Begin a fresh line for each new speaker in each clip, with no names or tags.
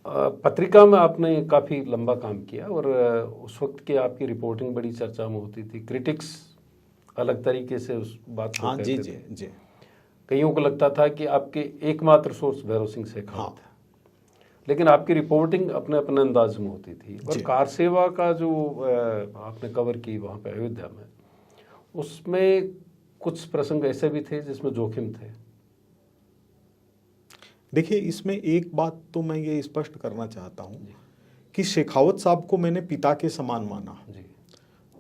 पत्रिका में आपने काफ़ी लंबा काम किया और उस वक्त की आपकी रिपोर्टिंग बड़ी चर्चा में होती थी। क्रिटिक्स अलग तरीके से उस बात को कहते थे।
जी।
कईयों को लगता था कि आपके एकमात्र सोर्स भैरव सिंह शेखावत है, लेकिन आपकी रिपोर्टिंग अपने अपने अंदाज में होती थी। और कार सेवा का जो आपने कवर की वहाँ पे अयोध्या में, उसमें कुछ प्रसंग ऐसे भी थे जिसमें जोखिम थे।
देखिए, इसमें एक बात तो मैं ये स्पष्ट करना चाहता हूँ कि शेखावत साहब को मैंने पिता के समान माना।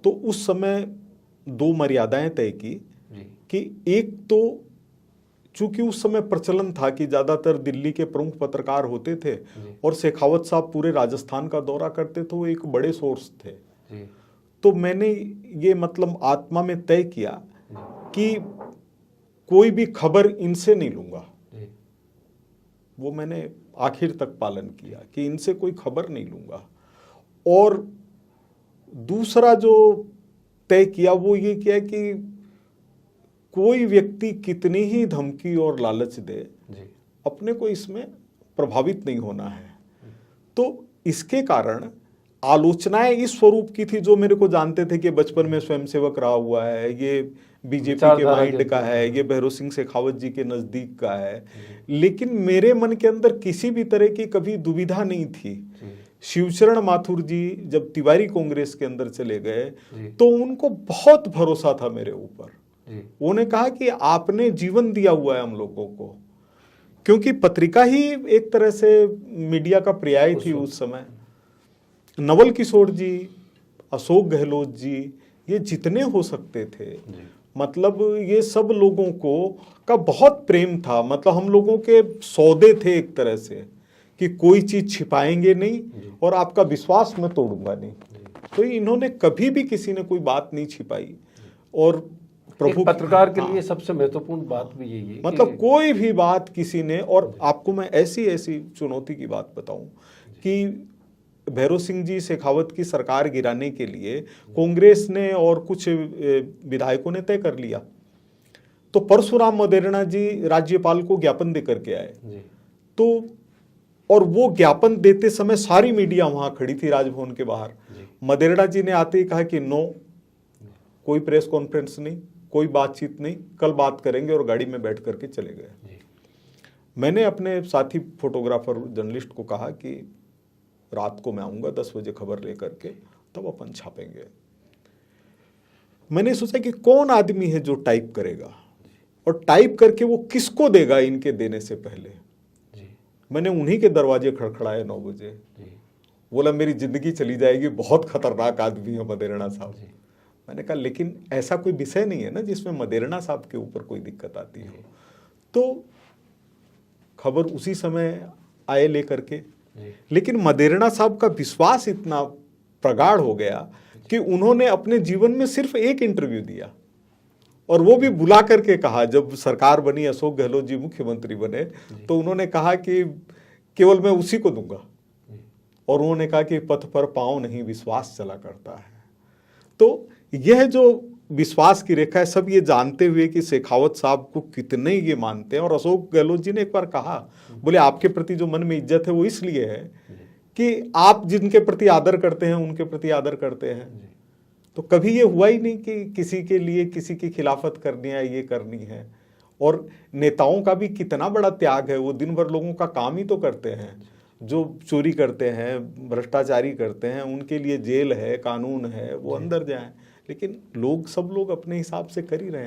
तो उस समय दो मर्यादाएं तय की कि एक तो चूंकि उस समय प्रचलन था कि ज़्यादातर दिल्ली के प्रमुख पत्रकार होते थे और शेखावत साहब पूरे राजस्थान का दौरा करते थे, वो एक बड़े सोर्स थे। तो मैंने ये मतलब आत्मा में तय किया कि कोई भी खबर इनसे नहीं लूँगा। वो मैंने आखिर तक पालन किया कि इनसे कोई खबर नहीं लूँगा। और दूसरा जो तय किया वो ये किया कि कोई व्यक्ति कितनी ही धमकी और लालच दे, अपने को इसमें प्रभावित नहीं होना है। तो इसके कारण आलोचनाएं इस स्वरूप की थी, जो मेरे को जानते थे कि बचपन में स्वयंसेवक रहा हुआ है, ये बीजेपी के माइंड का है, ये भैरव सिंह शेखावत जी के नजदीक का है। लेकिन मेरे मन के अंदर किसी भी तरह की कभी दुविधा नहीं थी। शिवचरण माथुर जी जब तिवारी कांग्रेस के अंदर चले गए तो उनको बहुत भरोसा था मेरे ऊपर। उन्होंने कहा कि आपने जीवन दिया हुआ है हम लोगों को, क्योंकि पत्रिका ही एक तरह से मीडिया का पर्याय थी उस समय। नवल किशोर जी, अशोक गहलोत जी, ये जितने हो सकते थे, मतलब ये सब लोगों को का बहुत प्रेम था। मतलब हम लोगों के सौदे थे एक तरह से कि कोई चीज छिपाएंगे नहीं और आपका विश्वास मैं तोड़ूंगा नहीं। तो इन्होंने कभी भी किसी ने कोई बात नहीं छिपाई। और
प्रभु पत्रकार के लिए सबसे महत्वपूर्ण बात भी यही है,
मतलब कोई भी बात किसी ने। और आपको मैं ऐसी ऐसी चुनौती की बात बताऊं कि भैरव सिंह जी शेखावत की सरकार गिराने के लिए कांग्रेस ने और कुछ विधायकों ने तय कर लिया। तो परशुराम मदेरणा जी राज्यपाल को ज्ञापन दे करके आए। तो और वो ज्ञापन देते समय सारी मीडिया वहां खड़ी थी राजभवन के बाहर। मदेरणा जी ने आते ही कहा कि नो, कोई प्रेस कॉन्फ्रेंस नहीं, कोई बातचीत नहीं, कल बात करेंगे, और गाड़ी में बैठ करके चले गए। मैंने अपने साथी फोटोग्राफर जर्नलिस्ट को कहा कि रात को मैं आऊंगा 10 बजे खबर लेकर के, तब अपन छापेंगे। मैंने सोचा कि कौन आदमी है जो टाइप करेगा और टाइप करके वो किसको देगा इनके देने से पहले। मैंने उन्हीं के दरवाजे खड़खड़ाए 9 बजे। बोला मेरी जिंदगी चली जाएगी, बहुत खतरनाक आदमी है मदेरणा साहब। मैंने कहा लेकिन ऐसा कोई विषय नहीं है ना जिसमें मदेरणा साहब के ऊपर कोई दिक्कत आती हो। तो खबर उसी समय आए लेकर के। लेकिन मदेरणा साहब का विश्वास इतना प्रगाढ़ हो गया कि उन्होंने अपने जीवन में सिर्फ एक इंटरव्यू दिया, और वो भी बुला करके कहा। जब सरकार बनी, अशोक गहलोत जी मुख्यमंत्री बने, तो उन्होंने कहा कि केवल मैं उसी को दूंगा। और उन्होंने कहा कि पथ पर पांव नहीं विश्वास चला करता है। तो यह जो विश्वास की रेखा है, सब ये जानते हुए कि शेखावत साहब को कितने ये मानते हैं। और अशोक गहलोत जी ने एक बार कहा, बोले आपके प्रति जो मन में इज्जत है वो इसलिए है कि आप जिनके प्रति आदर करते हैं उनके प्रति आदर करते हैं। तो कभी ये हुआ ही नहीं कि किसी के लिए किसी की खिलाफत करनी है, ये करनी है। और नेताओं का भी कितना बड़ा त्याग है, वो दिन भर लोगों का काम ही तो करते हैं। जो चोरी करते हैं, भ्रष्टाचारी करते हैं, उनके लिए जेल है, कानून है, वो अंदर जाएं। लेकिन लोग, सब लोग अपने हिसाब से कर ही रहे हैं।